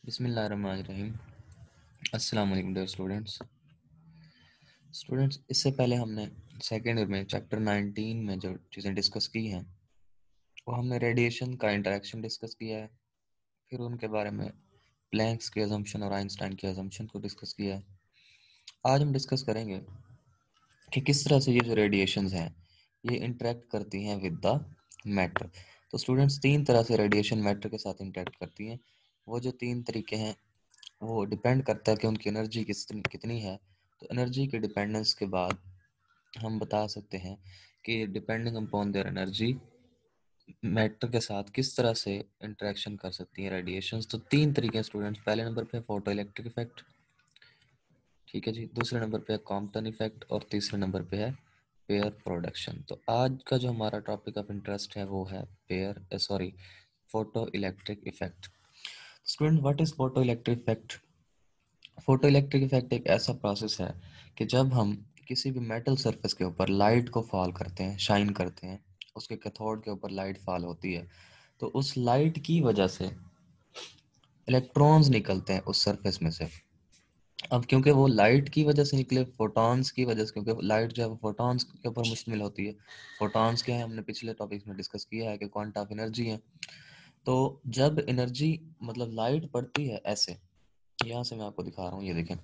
बिस्मिल्लाहिर्रहमानिर्रहीम। अस्सलाम वालेकुम डियर स्टूडेंट्स, इससे पहले हमने सेकेंड ईयर में चैप्टर 19 में जो चीज़ें डिस्कस की हैं वो हमने रेडिएशन का इंटरेक्शन डिस्कस किया है। फिर उनके बारे में प्लैंक्स के अजम्पशन और आइंस्टाइन के अजम्पशन को डिस्कस किया है। आज हम डिस्कस करेंगे कि किस तरह से ये जो रेडिएशंस हैं ये इंटरेक्ट करती हैं विद द मैटर। तो स्टूडेंट्स, तीन तरह से रेडिएशन मैटर के साथ इंटरेक्ट करती हैं। वो जो तीन तरीके हैं वो डिपेंड करता है कि उनकी एनर्जी कितनी है। तो एनर्जी के डिपेंडेंस के बाद हम बता सकते हैं कि depending upon their energy matter के साथ किस तरह से इंटरेक्शन कर सकती हैं रेडिएशंस। तो तीन तरीके हैं स्टूडेंट्स। पहले नंबर पे फोटो इलेक्ट्रिक इफेक्ट, ठीक है जी। दूसरे नंबर पे है कॉम्पटन इफेक्ट और तीसरे नंबर पे है पेयर प्रोडक्शन। तो आज का जो हमारा टॉपिक ऑफ इंटरेस्ट है वो है photo electric effect. Student, what is photo electric effect? Photo electric effect एक ऐसा प्रोसेस है कि जब हम किसी भी मेटल सरफेस के ऊपर लाइट को फॉल करते हैं, शाइन करते हैं, उसके कैथोड के ऊपर लाइट फॉल होती है, तो उस लाइट की वजह से इलेक्ट्रॉन्स निकलते हैं उस सरफेस में से। अब क्योंकि वो लाइट की वजह से निकले, फोटॉन्स की वजह से, क्योंकि लाइट जो है वो फोटॉन्स के ऊपर मुश्तमिल होती है। फोटॉन्स क्या है, हमने पिछले टॉपिक्स में डिस्कस किया है कि क्वांटा ऑफ एनर्जी है। तो जब एनर्जी मतलब लाइट पड़ती है ऐसे, यहाँ से मैं आपको दिखा रहा हूँ, ये देखें।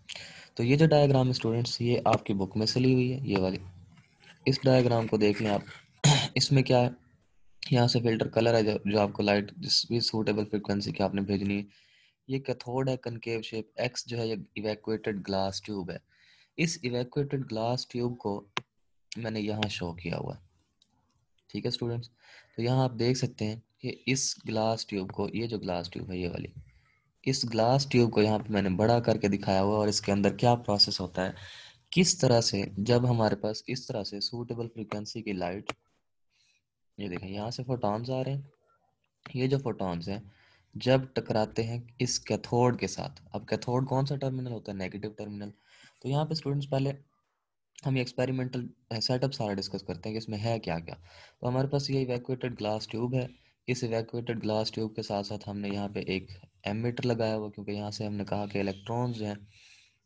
तो ये जो डायग्राम है स्टूडेंट्स, ये आपकी बुक में से ली हुई है, ये वाली। इस डायग्राम को देख लें आप। इसमें क्या है, यहाँ से फिल्टर कलर है जो आपको लाइट जिस भी सूटेबल फ्रिक्वेंसी की आपने भेजनी है। ये कैथोड है, कनकेव शेप। एक्स जो है ये इवैक्यूएटेड ग्लास ट्यूब है। इस इवैक्यूएटेड ग्लास ट्यूब को मैंने यहाँ शो किया हुआ है, ठीक है स्टूडेंट्स। तो यहाँ आप देख सकते हैं कि इस ग्लास ट्यूब को, ये जो ग्लास ट्यूब है ये वाली, इस ग्लास ट्यूब को यहाँ पे मैंने बड़ा करके दिखाया हुआ है और इसके अंदर क्या प्रोसेस होता है, किस तरह से जब हमारे पास इस तरह से सूटेबल फ्रीक्वेंसी की लाइट, ये देखें यहाँ से फोटॉन्स आ रहे हैं। ये जो फोटॉन्स हैं जब टकराते हैं इस कैथोड के साथ, अब कैथोड कौन सा टर्मिनल होता है, नेगेटिव टर्मिनल। तो यहाँ पे स्टूडेंट्स पहले हम ये एक्सपेरिमेंटल सेटअप सारा डिस्कस करते हैं कि इसमें है क्या क्या। तो हमारे पास ये इवैक्यूएटेड ग्लास ट्यूब है। इस इवैक्यूएटेड ग्लास ट्यूब के साथ साथ हमने यहाँ पे एक एमीटर लगाया हुआ, क्योंकि यहाँ से हमने कहा कि इलेक्ट्रॉन्स जो हैं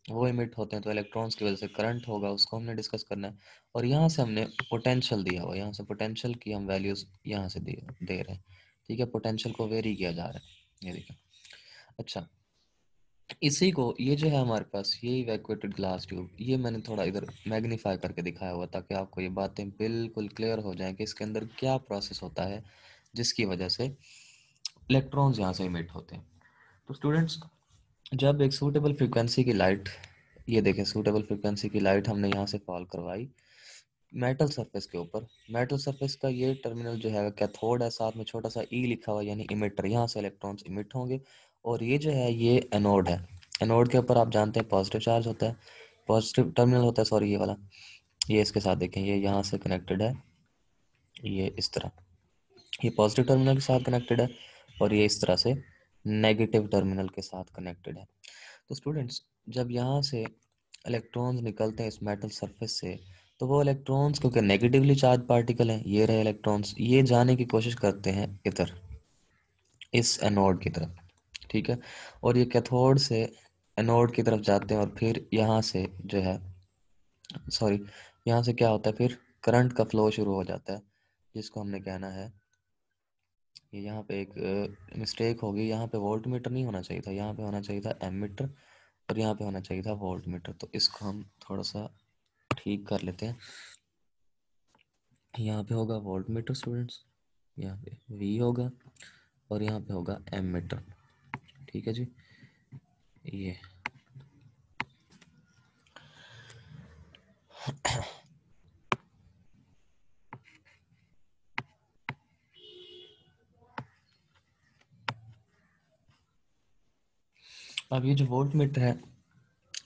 वो इमिट होते हैं, तो इलेक्ट्रॉन्स की वजह से करंट होगा, उसको हमने डिस्कस करना है। और यहाँ से हमने पोटेंशियल दिया हुआ, यहाँ से पोटेंशियल की हम वैल्यूज़ यहाँ से दे रहे हैं, ठीक है। पोटेंशियल को वेरी किया जा रहा है, ये देखिए। अच्छा, इसी को, ये जो है हमारे पास ये इवैक्यूएटेड ग्लास ट्यूब, ये मैंने थोड़ा इधर मैग्नीफाई करके दिखाया हुआ ताकि आपको ये बातें बिल्कुल क्लियर हो जाएं कि इसके अंदर क्या प्रोसेस होता है जिसकी वजह से इलेक्ट्रॉन्स यहाँ से इमिट होते हैं। तो स्टूडेंट्स, जब एक सूटेबल फ्रीक्वेंसी की लाइट, ये देखें, सूटेबल फ्रीक्वेंसी की लाइट हमने यहाँ से फॉल करवाई मेटल सरफेस के ऊपर। मेटल सरफेस का ये टर्मिनल जो है कैथोड है, साथ में छोटा सा ई लिखा हुआ यानी इमिटर, यहाँ से इलेक्ट्रॉन्स इमिट होंगे। और ये जो है ये एनोड है। एनोड के ऊपर आप जानते हैं पॉजिटिव चार्ज होता है, पॉजिटिव टर्मिनल होता है, सॉरी ये वाला। ये इसके साथ देखें, ये यहाँ से कनेक्टेड है, ये इस तरह, ये पॉजिटिव टर्मिनल के साथ कनेक्टेड है और ये इस तरह से नेगेटिव टर्मिनल के साथ कनेक्टेड है। तो स्टूडेंट्स, जब यहाँ से इलेक्ट्रॉन्स निकलते हैं इस मेटल सरफेस से, तो वो इलेक्ट्रॉन्स, क्योंकि नेगेटिवली चार्ज पार्टिकल हैं, ये रहे इलेक्ट्रॉन्स, ये जाने की कोशिश करते हैं इधर इस एनोड की तरफ, ठीक है। और ये कैथोड से एनोड की तरफ जाते हैं और फिर यहाँ से जो है, सॉरी, यहाँ से क्या होता है, फिर करंट का फ्लो शुरू हो जाता है, जिसको हमने कहना है, ये यहाँ पे एक मिस्टेक होगी, यहाँ पे वोल्ट मीटर नहीं होना चाहिए था, यहाँ पे होना चाहिए था एमीटर और यहाँ पे होना चाहिए था वोल्ट मीटर। तो इसको हम थोड़ा सा ठीक कर लेते हैं। यहाँ पे होगा वोल्ट मीटर स्टूडेंट्स, यहाँ पे वी होगा और यहाँ पे होगा एमीटर, ठीक है जी। ये अब ये जो वोल्ट मीटर है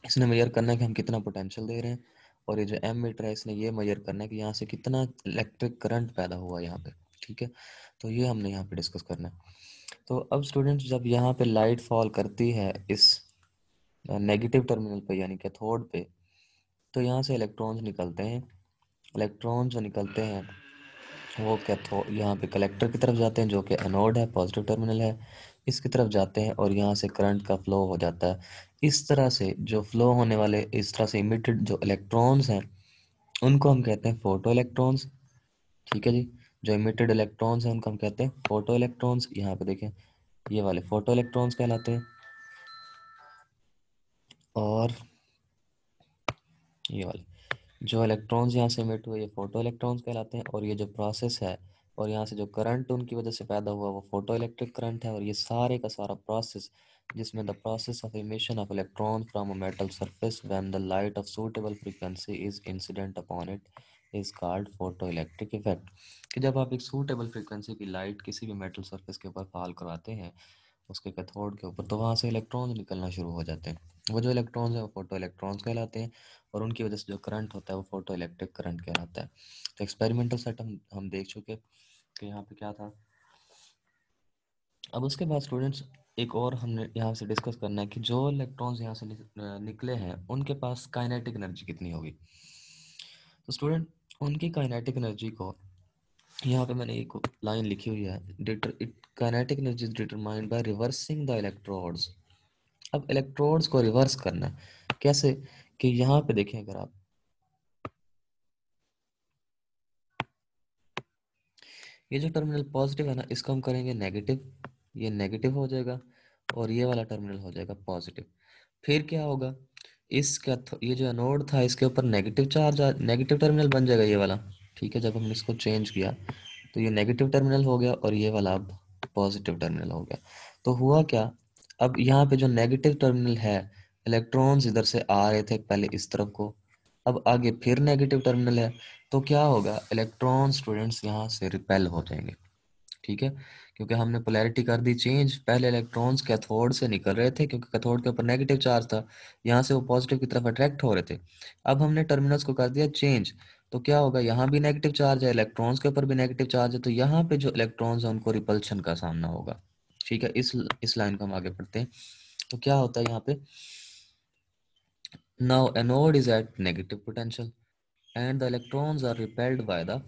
इसने मेजर करना है कि हम कितना पोटेंशियल दे रहे हैं, और ये जो एम मीटर है इसने ये मेजर करना है कि यहाँ से कितना इलेक्ट्रिक करंट पैदा हुआ यहाँ पे, ठीक है। तो ये हमने यहाँ पे डिस्कस करना है। तो अब स्टूडेंट्स, जब यहाँ पे लाइट फॉल करती है इस नेगेटिव टर्मिनल पे यानी कैथोड पे, तो यहाँ से इलेक्ट्रॉन्स निकलते हैं। इलेक्ट्रॉन्स जो निकलते हैं वो कैथोड यहाँ पे कलेक्टर की तरफ जाते हैं जो कि एनोड है, पॉजिटिव टर्मिनल है। इसकी तरफ जाते हैं और यहाँ से करंट का फ्लो हो जाता है। इस तरह से जो फ्लो होने वाले, इस तरह से इमिटेड जो इलेक्ट्रॉन्स हैं उनको हम कहते हैं फोटो इलेक्ट्रॉन्स। ठीक है जी, जो इमिटेड इलेक्ट्रॉन्स हैं उनको हम कहते हैं फोटो इलेक्ट्रॉन्स। यहाँ पे देखें, ये वाले फोटो इलेक्ट्रॉन्स कहलाते हैं, और ये वाले जो इलेक्ट्रॉन्स यहाँ से इमिट हुए ये फोटो इलेक्ट्रॉन्स कहलाते हैं। और ये जो प्रोसेस है और यहाँ से जो करंट उनकी वजह से पैदा हुआ वो फोटो इलेक्ट्रिक करंट है। और ये सारे का सारा प्रोसेस, जिसमें the process of emission of electron from a metal surface when the light of suitable frequency is incident upon it is called photo electric effect. कि जब आप एक सूटेबल फ्रीक्वेंसी की लाइट किसी भी मेटल सरफेस के ऊपर फॉल करवाते हैं, उसके कैथोड के ऊपर, तो वहाँ से इलेक्ट्रॉन्स निकलना शुरू हो जाते हैं। वो जो इलेक्ट्रॉन्स हैं वो फोटो इलेक्ट्रॉन्स कहलाते हैं, और उनकी वजह से जो करंट होता है वो फोटो इलेक्ट्रिक करंट कहलाता है। तो एक्सपेरिमेंटल सेट हम देख चुके कि यहाँ पे क्या था। अब उसके बाद स्टूडेंट्स एक और हमने यहाँ से डिस्कस करना है कि जो इलेक्ट्रॉन्स यहाँ से निकले हैं उनके पास काइनेटिक एनर्जी कितनी होगी। तो स्टूडेंट उनकी काइनेटिक एनर्जी को यहाँ पे मैंने एक लाइन लिखी हुई है, kinetic energy is determined by reversing the electrodes. अब इलेक्ट्रोड्स को रिवर्स करना है कैसे, कि यहाँ पे देखें, अगर आप ये जो टर्मिनल पॉजिटिव है ना, इसको हम करेंगे नेगेटिव, ये नेगेटिव हो जाएगा, और ये वाला टर्मिनल हो जाएगा पॉजिटिव। फिर क्या होगा, इसका ये जो एनोड था इसके ऊपर नेगेटिव चार्ज, नेगेटिव टर्मिनल बन जाएगा ये वाला। ठीक है, जब हमने इसको चेंज किया तो ये नेगेटिव टर्मिनल हो गया और ये वाला अब पॉजिटिव टर्मिनल हो गया। तो हुआ क्या, अब यहाँ पे जो नेगेटिव टर्मिनल है, इलेक्ट्रॉन्स इधर से आ रहे थे पहले इस तरफ को, अब आगे फिर नेगेटिव टर्मिनल है, तो क्या होगा, इलेक्ट्रॉन स्टूडेंट्स यहाँ से रिपेल हो जाएंगे। ठीक है, क्योंकि हमने पोलैरिटी कर दी चेंज। पहले इलेक्ट्रॉन्स कैथोड से निकल रहे थे क्योंकि कैथोड के ऊपर नेगेटिव चार्ज था, यहाँ से वो पॉजिटिव की तरफ अट्रैक्ट हो रहे थे। अब हमने टर्मिनल्स को कर दिया चेंज, तो क्या होगा, यहाँ भी नेगेटिव चार्ज है, इलेक्ट्रॉन्स के ऊपर भी नेगेटिव चार्ज है, तो यहाँ पे जो इलेक्ट्रॉन्स है उनको रिपल्शन का सामना होगा। ठीक है, इस लाइन को हम आगे पढ़ते हैं। तो क्या होता है यहाँ पे, now anode is at negative potential and the electrons are repelled by the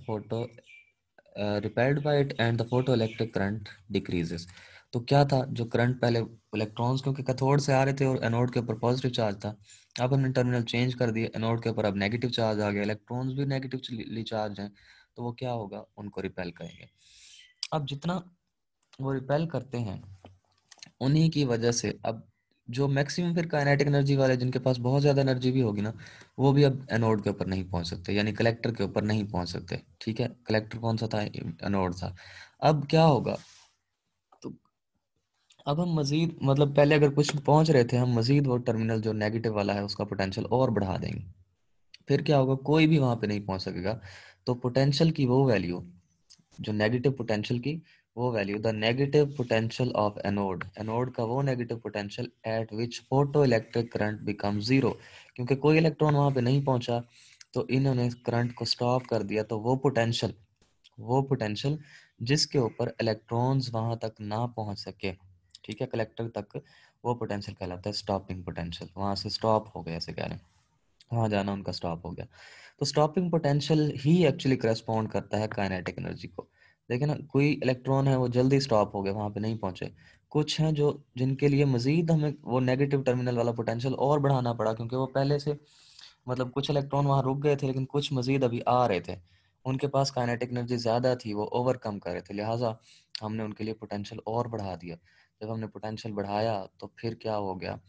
repelled by it and the photoelectric current decreases। तो क्या था, जो करंट पहले इलेक्ट्रॉन्स क्योंकि कैथोड से आ रहे थे और एनोड के ऊपर पॉजिटिव चार्ज था, अब हमने टर्मिनल चेंज कर दिए, एनोड के ऊपर अब नेगेटिव चार्ज आ गया, इलेक्ट्रॉन्स भी नेगेटिवली चार्ज हैं, तो वो क्या होगा, उनको रिपेल करेंगे। अब जितना वो रिपेल करते हैं उन्हीं की वजह से अब जो मैक्सिमम फिर काइनेटिक एनर्जी वाले, जिनके पास बहुत ज़्यादा एनर्जी भी होगी ना, वो भी अब एनोड के ऊपर नहीं पहुंच सकते, यानी कलेक्टर के ऊपर नहीं पहुंच सकते। ठीक है, कलेक्टर कौन सा था, एनोड था। अब क्या होगा, तो अब हम मजीद, मतलब पहले अगर कुछ पहुंच रहे थे, हम मजीद वो टर्मिनल जो नेगेटिव वाला है उसका पोटेंशियल और बढ़ा देंगे, फिर क्या होगा, कोई भी वहां पे नहीं पहुंच सकेगा। तो पोटेंशियल की वो वैल्यू, जो नेगेटिव पोटेंशियल की वो value, the negative potential of anode, anode का वो negative potential at which photo electric current become zero, क्योंकि कोई इलेक्ट्रॉन वहां पे नहीं पहुंचा तो इन्होंने करंट को स्टॉप कर दिया, तो वो पोटेंशियल जिसके ऊपर इलेक्ट्रॉन्स वहां तक ना पहुंच सके, ठीक है, कलेक्टर तक, वो पोटेंशियल कहलाता है स्टॉपिंग पोटेंशियल। वहां से स्टॉप हो गया, ऐसे कह रहे हैं, वहां जाना उनका स्टॉप हो गया। तो स्टॉपिंग पोटेंशियल ही एक्चुअली करस्पॉन्ड करता है काइनेटिक एनर्जी को। देखिए ना, कोई इलेक्ट्रॉन है वो जल्दी स्टॉप हो गए, वहां पे नहीं पहुंचे। कुछ हैं जो, जिनके लिए मजीद हमें वो नेगेटिव टर्मिनल वाला पोटेंशियल और बढ़ाना पड़ा, क्योंकि वो पहले से, मतलब कुछ इलेक्ट्रॉन वहां रुक गए थे लेकिन कुछ मजीद अभी आ रहे थे, उनके पास काइनेटिक एनर्जी ज्यादा थी, वो ओवरकम कर रहे थे, लिहाजा हमने उनके लिए पोटेंशियल और बढ़ा दिया। जब हमने पोटेंशियल बढ़ाया तो फिर क्या हो गया,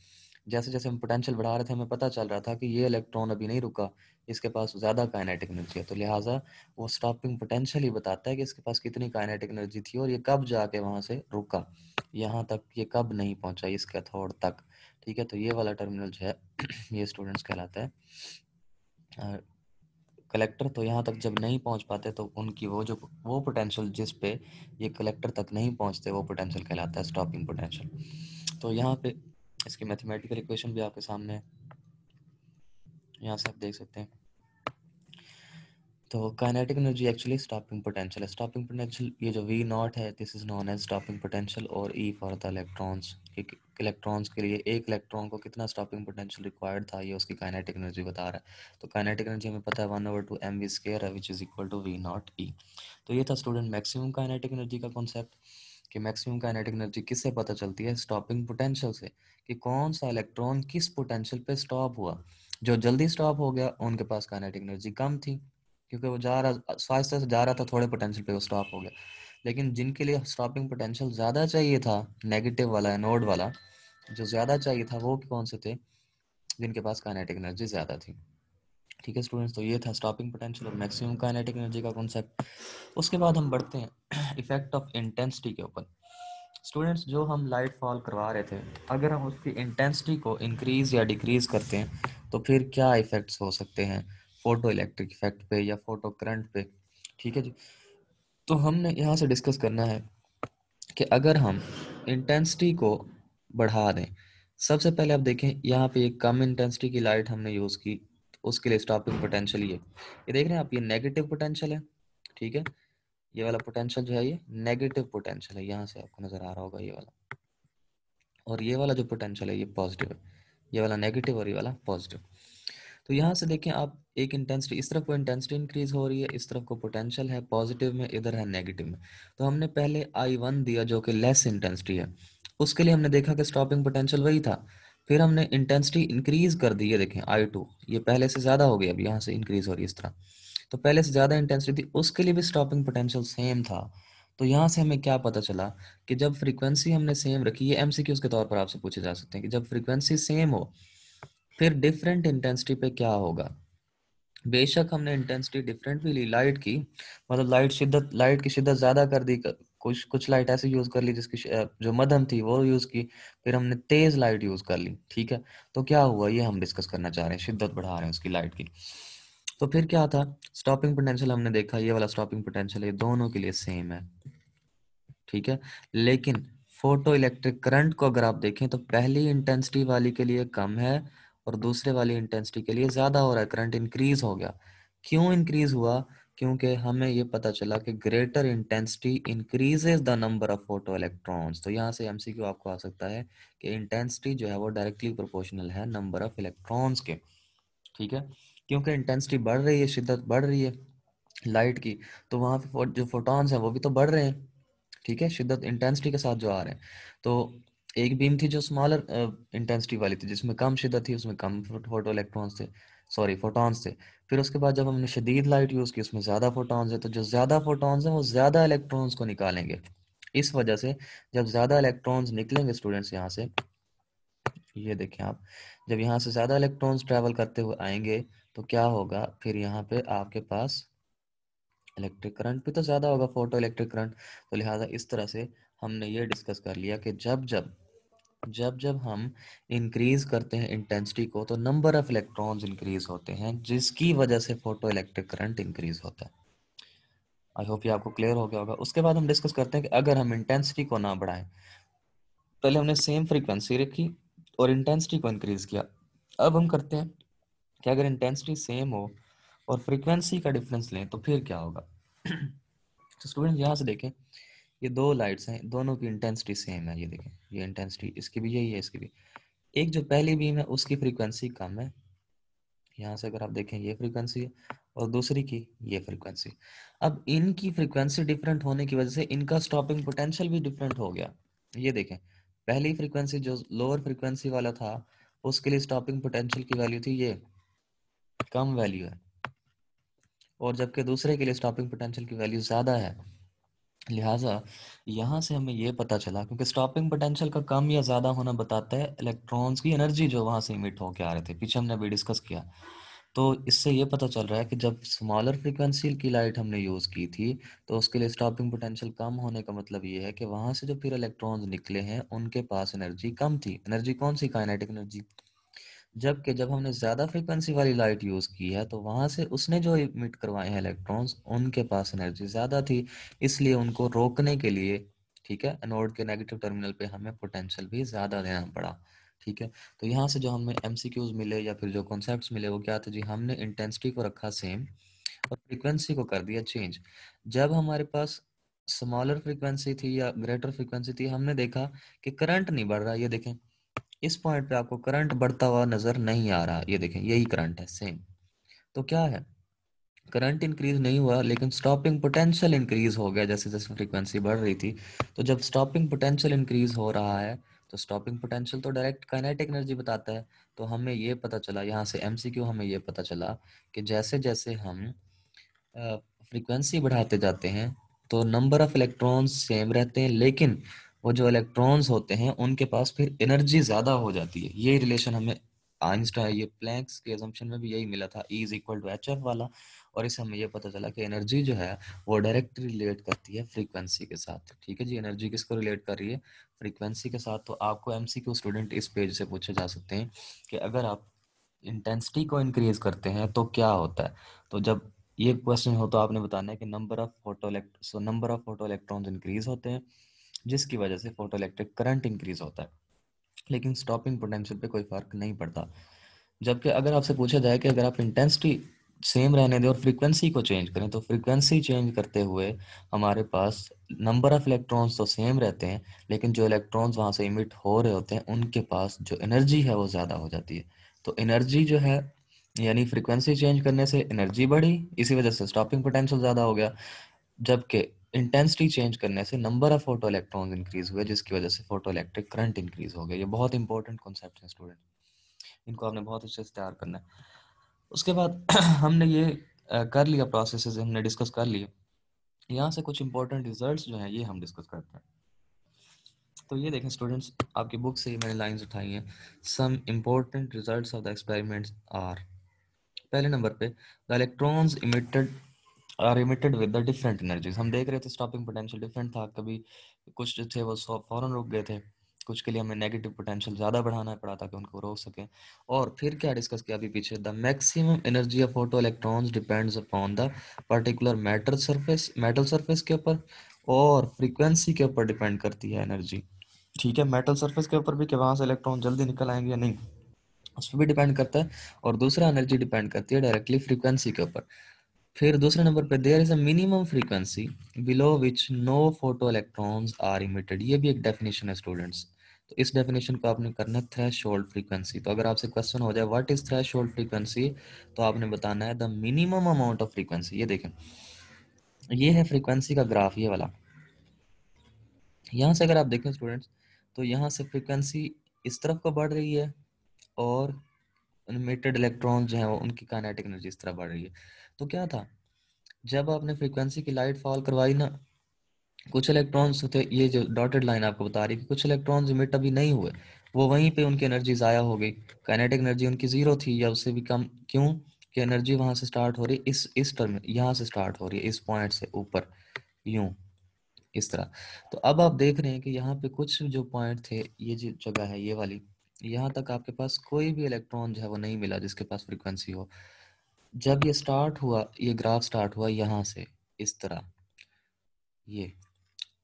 जैसे जैसे हम पोटेंशियल बढ़ा रहे थे हमें पता चल रहा था कि ये इलेक्ट्रॉन अभी नहीं रुका, इसके पास ज़्यादा काइनेटिक एनर्जी है, तो लिहाजा वो स्टॉपिंग पोटेंशियल ही बताता है कि इसके पास कितनी काइनेटिक एनर्जी थी और ये कब जाके वहाँ से रुका, यहाँ तक ये कब नहीं पहुँचा इस कैथोड तक। ठीक है, तो ये वाला टर्मिनल जो है ये स्टूडेंट्स कहलाता है कलेक्टर। तो यहाँ तक जब नहीं पहुँच पाते तो उनकी वो पोटेंशियल जिस पे ये कलेक्टर तक नहीं पहुँचते, वो पोटेंशियल कहलाता है स्टॉपिंग पोटेंशियल। तो यहाँ पे इसकी मैथमेटिकल इक्वेशन भी आपके सामने है, यहाँ से आप देख सकते हैं। तो kinetic energy actually stopping potential है। स्टॉपिंग पोटेंशियल ये जो वी नॉट है, this is known as stopping potential, और E for the electrons, electrons के लिए एक इलेक्ट्रॉन को कितना स्टॉपिंग पोटेंशियल रिक्वायर्ड था, ये उसकी काइनेटिक एनर्जी बता रहा है। तो काइनेटिक एनर्जी हमें पता है 1/2 mv² है, which is equal to V naught E. तो ये था स्टूडेंट मैक्सिमम काइनेटिक एनर्जी का कॉन्सेप्ट। कि मैक्सिमम काइनेटिक एनर्जी किससे पता चलती है? स्टॉपिंग पोटेंशियल से, कि कौन सा इलेक्ट्रॉन किस पोटेंशियल पे स्टॉप हुआ। जो जल्दी स्टॉप हो गया उनके पास काइनेटिक एनर्जी कम थी, क्योंकि वो जा रहा आहिस्ता से जा रहा था, थोड़े पोटेंशियल पे वो स्टॉप हो गया। लेकिन जिनके लिए स्टॉपिंग पोटेंशियल ज़्यादा चाहिए था, नेगेटिव वाला एनोड वाला जो ज़्यादा चाहिए था, वो कौन से थे? जिनके पास काइनेटिक एनर्जी ज़्यादा थी। ठीक है स्टूडेंट्स, तो ये था स्टॉपिंग पोटेंशियल और मैक्सिमम काइनेटिक एनर्जी का कॉन्सेप्ट। उसके बाद हम बढ़ते हैं इफेक्ट ऑफ इंटेंसिटी के ऊपर। स्टूडेंट्स, जो हम लाइट फॉल करवा रहे थे, अगर हम उसकी इंटेंसिटी को इंक्रीज या डिक्रीज करते हैं तो फिर क्या इफेक्ट्स हो सकते हैं फोटो इलेक्ट्रिक इफेक्ट पे या फोटो करंट पे। ठीक है जी, तो हमने यहाँ से डिस्कस करना है कि अगर हम इंटेंसिटी को बढ़ा दें, सबसे पहले आप देखें यहाँ पे एक कम इंटेंसिटी की लाइट हमने यूज़ की, तो उसके लिए स्टॉपिंग पोटेंशियल ये देख रहे हैं आप, ये नेगेटिव पोटेंशियल है। ठीक है, ये वाला पोटेंशियल जो है ये नेगेटिव पोटेंशियल है, यहाँ से आपको नज़र आ रहा होगा ये वाला। और ये वाला जो पोटेंशियल है ये पॉजिटिव है, ये वाला नेगेटिव और ये वाला पॉजिटिव। तो यहाँ से देखें आप, एक इंटेंसिटी इस तरफ को इंटेंसिटी इंक्रीज हो रही है, इस तरफ को पोटेंशियल है पॉजिटिव में, इधर है नेगेटिव में। तो हमने पहले I1 दिया जो कि लेस इंटेंसिटी है, उसके लिए हमने देखा कि स्टॉपिंग पोटेंशियल वही था। फिर हमने इंटेंसिटी इंक्रीज कर दी, ये देखें I2, ये पहले से ज़्यादा हो गई, अब यहाँ से इंक्रीज हो रही है इस तरह। तो पहले से ज़्यादा इंटेंसिटी थी, उसके लिए भी स्टॉपिंग पोटेंशियल सेम था। तो यहाँ से हमें क्या पता चला कि जब फ्रीक्वेंसी हमने सेम रखी, ये एमसीक्यूज के तौर पर आपसे पूछे जा सकते हैं कि जब फ्रीक्वेंसी सेम हो फिर डिफरेंट इंटेंसिटी पे क्या होगा। बेशक हमने इंटेंसिटी डिफरेंट भी ली लाइट की, मतलब लाइट की शिद्दत ज़्यादा कर दी, कुछ कुछ लाइट ऐसे यूज़ कर ली जिसकी जो मध्यम थी वो यूज़ की, फिर हमने तेज़ लाइट यूज़ कर ली। ठीक है, तो क्या हुआ ये हम डिस्कस करना चाह रहे हैं, शिद्दत बढ़ा रहे हैं उसकी लाइट की। तो फिर क्या था, स्टॉपिंग पोटेंशियल हमने देखा, ये वाला स्टॉपिंग पोटेंशियल ये दोनों के लिए सेम है। ठीक है, लेकिन फोटो इलेक्ट्रिक करंट को अगर आप देखें तो पहली इंटेंसिटी वाली के लिए कम है और दूसरे वाली इंटेंसिटी के लिए ज़्यादा हो रहा है, करंट इंक्रीज हो गया। क्यों इंक्रीज हुआ? क्योंकि हमें ये पता चला कि greater intensity increases the number of photo electrons. तो यहाँ से एमसीक्यू आपको आ सकता है कि इंटेंसिटी जो है वो डायरेक्टली प्रोपोर्शनल है नंबर ऑफ इलेक्ट्रॉन्स के। ठीक है, क्योंकि इंटेंसिटी बढ़ रही है, शिद्दत बढ़ रही है लाइट की, तो वहाँ पे जो फोटॉन्स हैं वो भी तो बढ़ रहे हैं। ठीक है, शिद्दत इंटेंसिटी के साथ जो आ रहे हैं। तो एक बीम थी जो स्मॉलर इंटेंसिटी वाली थी, जिसमें कम शिद्दत थी, उसमें कम फोटो इलेक्ट्रॉन्स थे, सॉरी फोटॉन्स थे। फिर उसके बाद जब हमने शदीद लाइट यूज़ की उसमें ज़्यादा फोटॉन्स है, तो जो ज़्यादा फोटॉन्स हैं वो ज़्यादा इलेक्ट्रॉन्स को निकालेंगे। इस वजह से जब ज़्यादा इलेक्ट्रॉन्स निकलेंगे स्टूडेंट्स यहाँ से, ये देखें आप, जब यहाँ से ज़्यादा इलेक्ट्रॉन्स ट्रैवल करते हुए आएंगे तो क्या होगा, फिर यहाँ पे आपके पास इलेक्ट्रिक करंट भी तो ज़्यादा होगा, फोटो इलेक्ट्रिक करंट। तो लिहाजा इस तरह से हमने ये डिस्कस कर लिया कि जब हम इंक्रीज करते हैं इंटेंसिटी को तो नंबर ऑफ इलेक्ट्रॉन्स इंक्रीज होते हैं, जिसकी वजह से फोटो इलेक्ट्रिक करंट इंक्रीज होता है। आई होप ये आपको क्लियर हो गया होगा। उसके बाद हम डिस्कस करते हैं कि अगर हम इंटेंसिटी को ना बढ़ाएं, पहले हमने सेम फ्रीक्वेंसी रखी और इंटेंसिटी को इंक्रीज किया, अब हम करते हैं कि अगर इंटेंसिटी सेम हो और फ्रीक्वेंसी का डिफरेंस लें तो फिर क्या होगा। तो स्टूडेंट यहाँ से देखें, ये दो लाइट्स हैं, दोनों की इंटेंसिटी सेम है, ये देखें, ये इंटेंसिटी इसकी भी यही है, इसकी भी। एक जो पहली बीम है उसकी फ्रीक्वेंसी कम है, यहाँ से अगर आप देखें ये फ्रीक्वेंसी है, और दूसरी की ये फ्रीक्वेंसी। अब इनकी फ्रीक्वेंसी डिफरेंट होने की वजह से इनका स्टॉपिंग पोटेंशियल भी डिफरेंट हो गया। ये देखें, पहली फ्रीक्वेंसी जो लोअर फ्रीक्वेंसी वाला था उसके लिए स्टॉपिंग पोटेंशियल की वैल्यू थी ये, कम वैल्यू है, और जबकि दूसरे के लिए स्टॉपिंग पोटेंशियल की वैल्यू ज़्यादा है। लिहाजा यहाँ से हमें ये पता चला, क्योंकि स्टॉपिंग पोटेंशियल का कम या ज़्यादा होना बताता है इलेक्ट्रॉन्स की एनर्जी जो वहाँ से इमिट होकर आ रहे थे, पीछे हमने अभी डिस्कस किया। तो इससे ये पता चल रहा है कि जब स्मॉलर फ्रीक्वेंसी की लाइट हमने यूज़ की थी तो उसके लिए स्टॉपिंग पोटेंशियल कम होने का मतलब ये है कि वहाँ से जो फिर इलेक्ट्रॉन्स निकले हैं उनके पास एनर्जी कम थी। एनर्जी कौन सी? Kinetic energy. जबकि जब हमने ज़्यादा फ्रीक्वेंसी वाली लाइट यूज़ की है तो वहाँ से उसने जो इमिट करवाए हैं इलेक्ट्रॉन्स उनके पास एनर्जी ज़्यादा थी, इसलिए उनको रोकने के लिए, ठीक है, एनोड के नेगेटिव टर्मिनल पे हमें पोटेंशियल भी ज़्यादा देना पड़ा। ठीक है, तो यहाँ से जो हमें एमसीक्यूज मिले या फिर जो कॉन्सेप्ट्स मिले वो क्या थे जी, हमने इंटेंसिटी को रखा सेम और फ्रीक्वेंसी को कर दिया चेंज। जब हमारे पास स्मॉलर फ्रीक्वेंसी थी या ग्रेटर फ्रीक्वेंसी थी, हमने देखा कि करंट नहीं बढ़ रहा। ये देखें, इस पॉइंट पे आपको करंट बढ़ता हुआ नजर नहीं आ रहा, ये देखें यही करंट है सेम। तो क्या है, करंट इंक्रीज नहीं हुआ, लेकिन स्टॉपिंग पोटेंशियल इंक्रीज हो गया जैसे जैसे फ्रीक्वेंसी बढ़ रही थी। तो जब स्टॉपिंग पोटेंशियल इंक्रीज हो रहा है, तो स्टॉपिंग पोटेंशियल तो डायरेक्ट काइनेटिक एनर्जी बताता है। तो हमें ये पता चला यहाँ से एमसीक्यू, हमें ये पता चला कि जैसे जैसे हम फ्रीक्वेंसी बढ़ाते जाते हैं तो नंबर ऑफ इलेक्ट्रॉन्स सेम रहते हैं, लेकिन वो जो इलेक्ट्रॉन्स होते हैं उनके पास फिर एनर्जी ज़्यादा हो जाती है। ये रिलेशन हमें आइंस्टाइन, ये प्लैंक्स के असम्पशन में भी यही मिला था, E is equal to h f वाला। और इससे हमें ये पता चला कि एनर्जी जो है वो डायरेक्ट रिलेट करती है फ्रीक्वेंसी के साथ। ठीक है जी, एनर्जी किसको रिलेट कर रही है? फ्रीक्वेंसी के साथ। तो आपको एमसीक्यू स्टूडेंट इस पेज से पूछे जा सकते हैं कि अगर आप इंटेंसिटी को इंक्रीज करते हैं तो क्या होता है। तो जब ये क्वेश्चन हो तो आपने बताना है कि number of photo electrons increase होते हैं, जिसकी वजह से फोटो इलेक्ट्रिक करंट इंक्रीज होता है, लेकिन स्टॉपिंग पोटेंशियल पे कोई फर्क नहीं पड़ता। जबकि अगर आपसे पूछा जाए कि अगर आप इंटेंसिटी सेम रहने दें और फ्रीक्वेंसी को चेंज करें, तो फ्रीक्वेंसी चेंज करते हुए हमारे पास नंबर ऑफ इलेक्ट्रॉन्स तो सेम रहते हैं, लेकिन जो इलेक्ट्रॉन्स वहाँ से इमिट हो रहे होते हैं उनके पास जो एनर्जी है वो ज़्यादा हो जाती है। तो एनर्जी जो है, यानी फ्रीक्वेंसी चेंज करने से एनर्जी बढ़ी, इसी वजह से स्टॉपिंग पोटेंशियल ज़्यादा हो गया। जबकि इंटेंसिटी चेंज करने से number of photo electrons increase हुए, जिसकी वजह से फोटो इलेक्ट्रिक करंट इंक्रीज हो गया। ये बहुत इंपॉर्टेंट कॉन्सेप्ट है स्टूडेंट, इनको आपने बहुत अच्छे से तैयार करना है। उसके बाद हमने ये कर लिया, प्रोसेसेस हमने डिस्कस कर लिए। यहाँ से कुछ इंपॉर्टेंट रिजल्ट्स जो हैं ये हम डिस्कस करते हैं। तो ये देखें स्टूडेंट्स, आपकी बुक से ही मैंने लाइंस उठाई हैं। Some important results of the experiments are, पहले नंबर पे the electrons emitted are emitted with the different energies. हम देख रहे थे स्टॉपिंग पोटेंशियल डिफरेंट था, कभी कुछ जो थे वो फौरन रुक गए थे, कुछ के लिए हमें नेगेटिव पोटेंशियल ज़्यादा बढ़ाना पड़ा ताकि उनको रोक सकें। और फिर क्या डिस्कस किया अभी पीछे, the maximum energy of photo electrons depends upon the particular metal surface के ऊपर और फ्रीक्वेंसी के ऊपर डिपेंड करती है एनर्जी। ठीक है, मेटल सरफेस के ऊपर भी कि वहाँ से इलेक्ट्रॉन जल्दी निकल आएंगे या नहीं, उस पर भी डिपेंड करता है। और दूसरा एनर्जी डिपेंड करती है डायरेक्टली फ्रीक्वेंसी के ऊपर। फिर दूसरे नंबर पे there is a minimum frequency below which no photo electrons are emitted. ये भी एक डेफिनेशन है स्टूडेंट्स। तो इस डेफिनेशन को आपने करना है थ्रेशोल्ड फ्रीक्वेंसी। तो अगर आपसे क्वेश्चन हो जाए व्हाट इज थ्रेशोल्ड फ्रीक्वेंसी, तो आपने बताना है the minimum amount of frequency. ये देखें, ये है फ्रीक्वेंसी का ग्राफ, ये वाला। यहाँ से अगर आप देखें स्टूडेंट्स, तो यहाँ से फ्रीक्वेंसी इस तरफ को बढ़ रही है और इमिटेड इलेक्ट्रॉन जो है वो उनकी काइनेटिक एनर्जी इस तरह बढ़ रही है। तो क्या था, जब आपने फ्रीक्वेंसी की लाइट फॉल करवाई ना, कुछ इलेक्ट्रॉन्स थे, ये जो डॉटेड लाइन आपको बता रही है कि कुछ इलेक्ट्रॉन्स इमिट अभी नहीं हुए, वो वहीं पे उनकी एनर्जी ज़ाया हो गई। काइनेटिक एनर्जी उनकी ज़ीरो थी या उससे भी कम। क्यों? कि एनर्जी वहाँ से स्टार्ट हो रही है, इस टर्म यहाँ से स्टार्ट हो रही है, इस पॉइंट से ऊपर, यूं, इस तरह। तो अब आप देख रहे हैं कि यहाँ पे कुछ जो पॉइंट थे, ये जो जगह है ये वाली, यहाँ तक आपके पास कोई भी इलेक्ट्रॉन जो है वो नहीं मिला जिसके पास फ्रीक्वेंसी हो। जब ये स्टार्ट हुआ, ये ग्राफ स्टार्ट हुआ यहाँ से इस तरह, ये,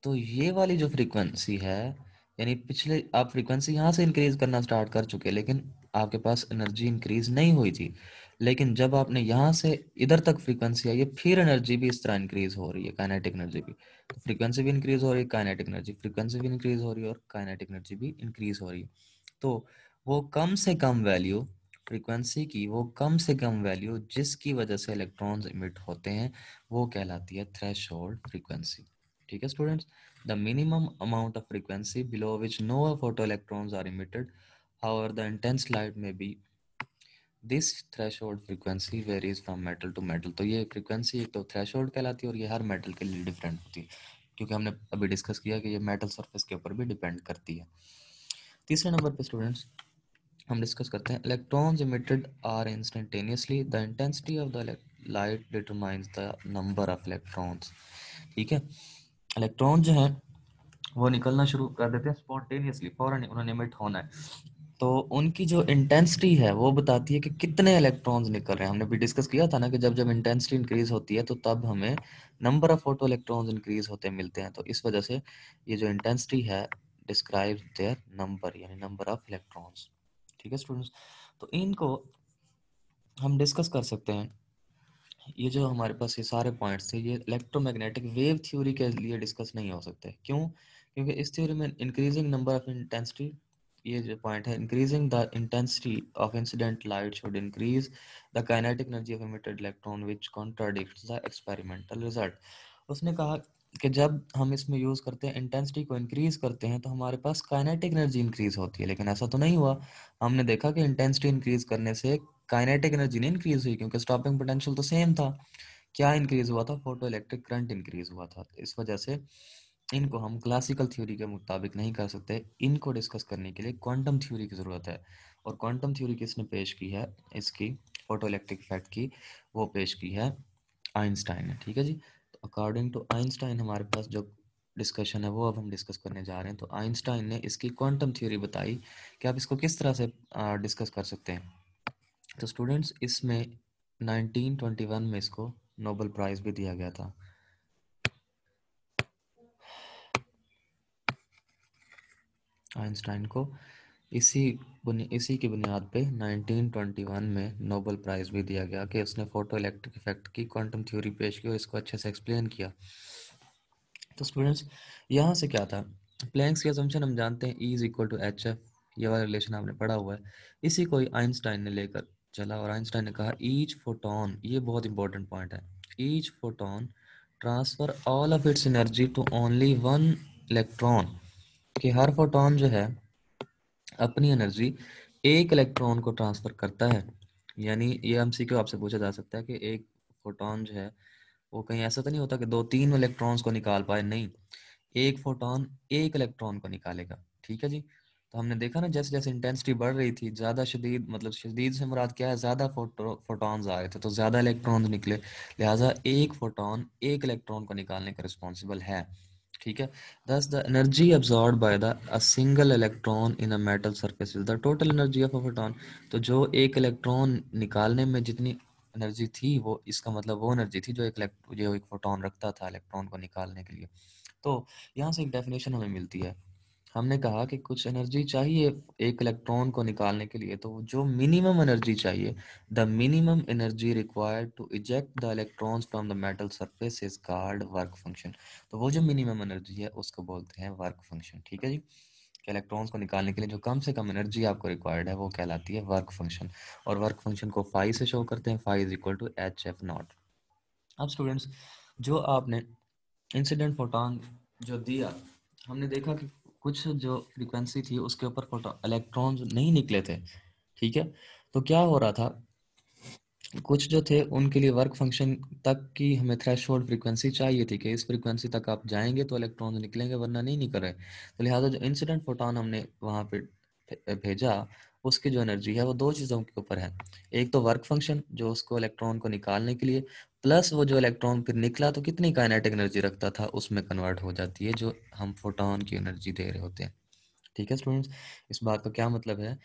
तो ये वाली जो फ्रीक्वेंसी है, यानी पिछले आप फ्रीक्वेंसी यहाँ से इंक्रीज करना स्टार्ट कर चुके, लेकिन आपके पास एनर्जी इंक्रीज नहीं हुई थी। लेकिन जब आपने यहाँ से इधर तक फ्रीक्वेंसी आई है, फिर एनर्जी भी इस तरह इंक्रीज हो रही है, काइनेटिक एनर्जी भी। तो फ्रीक्वेंसी भी इंक्रीज हो रही है, काइनेटिक एनर्जी, फ्रीक्वेंसी भी इंक्रीज हो रही है और काइनेटिक एनर्जी भी इंक्रीज हो रही है। तो वो कम से कम वैल्यू, फ्रीक्वेंसी की वो कम से कम वैल्यू जिसकी वजह से इलेक्ट्रॉन्स इमिट होते हैं, वो कहलाती है थ्रेशोल्ड फ्रीक्वेंसी। ठीक है students, the minimum amount of frequency below which no photo electrons are emitted, however the intense light may be, this threshold frequency varies from metal to metal। तो ये frequency एक तो थ्रेशोल्ड कहलाती है और ये हर मेटल के लिए डिफरेंट होती है, क्योंकि हमने अभी डिस्कस किया कि ये मेटल सरफेस के ऊपर भी डिपेंड करती है। तीसरे नंबर पे स्टूडेंट्स हम डिस्कस करते हैं electrons emitted are instantaneously, the intensity of the light determines the number of electrons. ठीक है, इलेक्ट्रॉन जो है वो निकलना शुरू कर देते हैं स्पॉन्टेनियसली, फौरन उन्होंने इमिट होना है। तो उनकी जो इंटेंसिटी है वो बताती है कि कितने इलेक्ट्रॉन्स निकल रहे हैं। हमने भी डिस्कस किया था ना कि जब जब इंटेंसिटी इंक्रीज होती है तो तब हमें number of photo electrons increase होते मिलते हैं। तो इस वजह से ये जो इंटेंसिटी है डिस्क्राइब देयर नंबर, यानी नंबर ऑफ इलेक्ट्रॉन्स। ठीक है स्टूडेंट्स, तो इनको हम डिस्कस कर सकते हैं। ये जो हमारे पास ये सारे पॉइंट्स थे, ये इलेक्ट्रोमैग्नेटिक वेव थ्योरी के लिए डिस्कस नहीं हो सकते। क्यों? क्योंकि इस थ्योरी में इंक्रीजिंग नंबर ऑफ इंटेंसिटी ये जो पॉइंट है, increasing the intensity of incident light should increase the kinetic energy of emitted electron which contradicts the experimental result. उसने कहा कि जब हम इसमें यूज़ करते हैं, इंटेंसिटी को इंक्रीज करते हैं, तो हमारे पास काइनेटिक एनर्जी इंक्रीज होती है, लेकिन ऐसा तो नहीं हुआ। हमने देखा कि इंटेंसिटी इंक्रीज करने से काइनेटिक एनर्जी नहीं इंक्रीज हुई, क्योंकि स्टॉपिंग पोटेंशियल तो सेम था। क्या इंक्रीज हुआ था? फोटो इलेक्ट्रिक करंट इंक्रीज हुआ था। इस वजह से इनको हम क्लासिकल थ्योरी के मुताबिक नहीं कर सकते। इनको डिस्कस करने के लिए क्वांटम थ्योरी की ज़रूरत है, और क्वांटम थ्योरी किसने पेश की है इसकी, फोटो इलेक्ट्रिक इफेक्ट की? वो पेश की है आइंस्टाइन ने। ठीक है जी। तो अकॉर्डिंग टू आइंस्टाइन हमारे पास जो डिस्कशन है वो अब हम डिस्कस करने जा रहे हैं। तो आइंस्टाइन ने इसकी क्वांटम थ्योरी बताई कि आप इसको किस तरह से डिस्कस कर सकते हैं। तो स्टूडेंट्स, इसमें 1921 में इसको नोबेल प्राइज़ भी दिया गया था आइंस्टाइन को। इसी की बुनियाद पे 1921 में नोबेल प्राइज़ भी दिया गया कि उसने फोटो इलेक्ट्रिक इफेक्ट की क्वांटम थ्योरी पेश की और इसको अच्छे से एक्सप्लेन किया। तो स्टूडेंट्स, यहाँ से क्या था, प्लैंक्स की असम्पशन हम जानते हैं, E is equal to h f, ये वाला रिलेशन आपने पढ़ा हुआ है। इसी को ही आइंस्टाइन ने लेकर चला, और आइंस्टाइन ने कहा ईच फोटोन, ये बहुत इंपॉर्टेंट पॉइंट है, each photon transfer all of its energy to only one electron, कि हर फोटोन जो है अपनी एनर्जी एक इलेक्ट्रॉन को ट्रांसफर करता है। यानी ये एमसीक्यू आपसे पूछा जा सकता है कि एक फोटोन जो है वो कहीं ऐसा तो नहीं होता कि दो तीन इलेक्ट्रॉन्स को निकाल पाए, नहीं, एक फोटोन एक इलेक्ट्रॉन को निकालेगा। ठीक है जी। तो हमने देखा ना, जैसे जैसे इंटेंसिटी बढ़ रही थी, ज़्यादा शदीद, मतलब शदीद से मुराद क्या है, ज़्यादा फोटॉन्स आ रहे थे तो ज़्यादा इलेक्ट्रॉन्स निकले, लिहाजा एक फोटोन एक इलेक्ट्रॉन को निकालने का रिस्पॉन्सिबल है। ठीक है। Thus the energy absorbed by the a single electron in a metal surface is the total energy of a photon। तो जो एक इलेक्ट्रॉन निकालने में जितनी एनर्जी थी, वो इसका मतलब वो एनर्जी थी जो एक फोटोन रखता था इलेक्ट्रॉन को निकालने के लिए। तो यहाँ से एक डेफिनेशन हमें मिलती है। हमने कहा कि कुछ एनर्जी चाहिए एक इलेक्ट्रॉन को निकालने के लिए, तो जो मिनिमम एनर्जी चाहिए, the minimum energy required to eject the electrons from the metal surface is called work function. तो वो जो मिनिमम एनर्जी है उसको बोलते हैं वर्क फंक्शन। ठीक है जी। कि इलेक्ट्रॉन्स को निकालने के लिए जो कम से कम एनर्जी आपको रिक्वायर्ड है वो कहलाती है वर्क फंक्शन, और वर्क फंक्शन को फाई से शो करते हैं, phi is equal to h f nought. अब स्टूडेंट्स, जो आपने इंसिडेंट फोटोन जो दिया, हमने देखा कि कुछ जो फ्रीक्वेंसी थी उसके ऊपर फोटो इलेक्ट्रॉन्स नहीं निकले थे। ठीक है। तो क्या हो रहा था, कुछ जो थे उनके लिए वर्क फंक्शन तक की हमें थ्रेशोल्ड फ्रीक्वेंसी चाहिए थी कि इस फ्रीक्वेंसी तक आप जाएंगे तो इलेक्ट्रॉन्स निकलेंगे, वरना नहीं निकल रहे। तो लिहाजा जो इंसिडेंट फोटोन हमने वहाँ पे भेजा, उसकी जो एनर्जी है वो दो चीज़ों के ऊपर है। एक तो वर्क फंक्शन जो उसको इलेक्ट्रॉन को निकालने के लिए, प्लस वो जो इलेक्ट्रॉन फिर निकला तो कितनी काइनेटिक एनर्जी रखता था उसमें कन्वर्ट हो जाती है, जो हम फोटोन की एनर्जी दे रहे होते हैं। ठीक है स्टूडेंट्स, इस बात का क्या मतलब है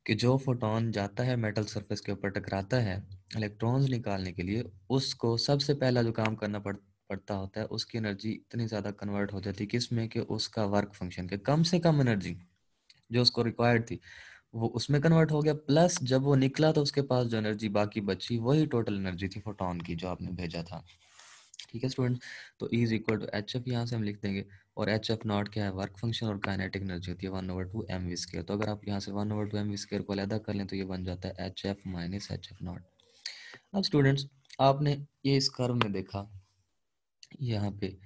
कि जो फोटोन जाता है मेटल सरफेस के ऊपर टकराता है इलेक्ट्रॉन्स निकालने के लिए, उसको सबसे पहला जो काम करना पड़ता होता है, उसकी एनर्जी इतनी ज़्यादा कन्वर्ट हो जाती है किसमें, कि उसका वर्क फंक्शन के कम से कम एनर्जी जो उसको रिक्वायर्ड थी वो उसमें कन्वर्ट हो गया, प्लस जब वो निकला तो उसके पास जो एनर्जी बाकी बची वही टोटल एनर्जी थी फोटोन की जो आपने भेजा था। ठीक है स्टूडेंट। तो E is equal to h f यहाँ से हम लिख देंगे, और एच एफ नॉट क्या है, वर्क फंक्शन, और काइनेटिक एनर्जी होती है 1/2 mv²। तो अगर आप यहाँ से 1/2 mv² को अलग कर लें तो ये बन जाता है H F minus H f nought. अब स्टूडेंट्स, आपने ये इस कर्व में देखा यहाँ पे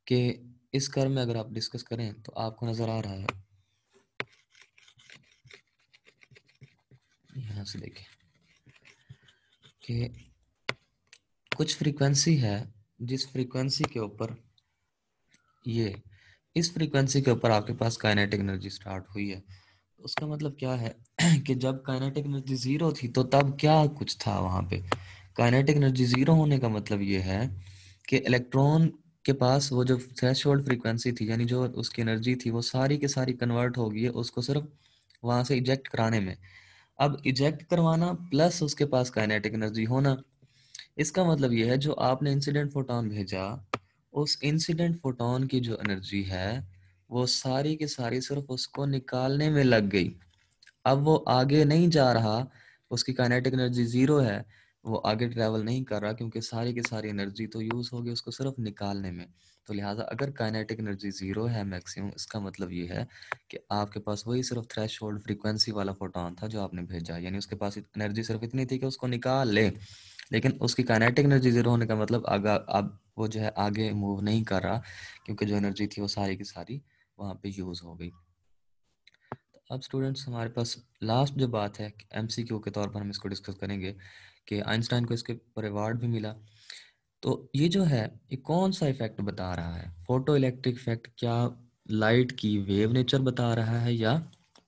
कि इस कर्व में अगर आप डिस्कस करें तो आपको नज़र आ रहा है, यहाँ से देखें कि कुछ फ्रीक्वेंसी है, जिस फ्रीक्वेंसी के ऊपर ये इस फ्रीक्वेंसी के ऊपर आपके पास काइनेटिक एनर्जी स्टार्ट हुई है। तो उसका मतलब क्या है कि जब काइनेटिक एनर्जी ज़ीरो थी तो तब क्या कुछ था वहाँ पे। काइनेटिक एनर्जी ज़ीरो होने का मतलब ये है कि इलेक्ट्रॉन के पास वो जो थ्रेशोल्ड फ्रीक्वेंसी थी, यानी जो उसकी एनर्जी थी, वो सारी की सारी कन्वर्ट हो गई है उसको सिर्फ वहाँ से इजेक्ट कराने में। अब इजेक्ट करवाना प्लस उसके पास काइनेटिक एनर्जी होना, इसका मतलब ये है जो आपने इंसिडेंट फोटोन भेजा, उस इंसिडेंट फोटोन की जो एनर्जी है वो सारी की सारी सिर्फ उसको निकालने में लग गई। अब वो आगे नहीं जा रहा, उसकी काइनेटिक एनर्जी ज़ीरो है, वो आगे ट्रैवल नहीं कर रहा क्योंकि सारी की सारी एनर्जी तो यूज़ होगी उसको सिर्फ निकालने में। तो लिहाजा अगर काइनेटिक एनर्जी ज़ीरो है मैक्सिमम, इसका मतलब ये है कि आपके पास वही सिर्फ थ्रेशोल्ड फ्रीक्वेंसी वाला फोटोन था जो आपने भेजा, यानी उसके पास एनर्जी सिर्फ इतनी थी कि उसको निकाल ले, लेकिन उसकी काइनेटिक एनर्जी ज़ीरो होने का मतलब अब वो जो है आगे मूव नहीं कर रहा, क्योंकि जो एनर्जी थी वो सारी की सारी वहाँ पे यूज़ हो गई। अब स्टूडेंट्स हमारे पास लास्ट जो बात है एमसीक्यू के तौर पर हम इसको डिस्कस करेंगे कि आइंस्टाइन को इसके ऊपर अवार्ड भी मिला। तो ये जो है ये कौन सा इफेक्ट बता रहा है, फोटो इलेक्ट्रिक इफेक्ट, क्या लाइट की वेव नेचर बता रहा है या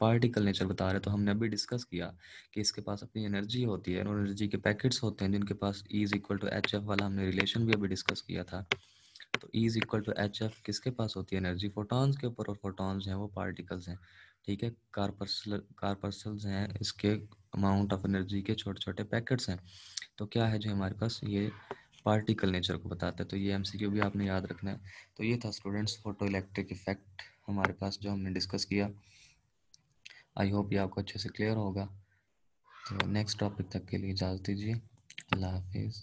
पार्टिकल नेचर बता रहा है? तो हमने अभी डिस्कस किया कि इसके पास अपनी एनर्जी होती है और एनर्जी के पैकेट्स होते हैं जिनके पास E is equal to h f वाला हमने रिलेशन भी अभी डिस्कस किया था। तो E is equal to h f किसके पास होती है एनर्जी? फोटॉन्स के ऊपर, और फोटॉन्स हैं वो पार्टिकल्स हैं, ठीक है। कारपर्सल्स हैं इसके अमाउंट ऑफ एनर्जी के छोटे छोटे पैकेट्स हैं। तो क्या है जो हमारे पास ये पार्टिकल नेचर को बताता है, तो ये एमसीक्यू भी आपने याद रखना है। तो ये था स्टूडेंट्स फोटो इलेक्ट्रिक इफेक्ट हमारे पास जो हमने डिस्कस किया। आई होप ये आपको अच्छे से क्लियर होगा। तो नेक्स्ट टॉपिक तक के लिए इजाज़त दीजिए। अल्लाह हाफिज़।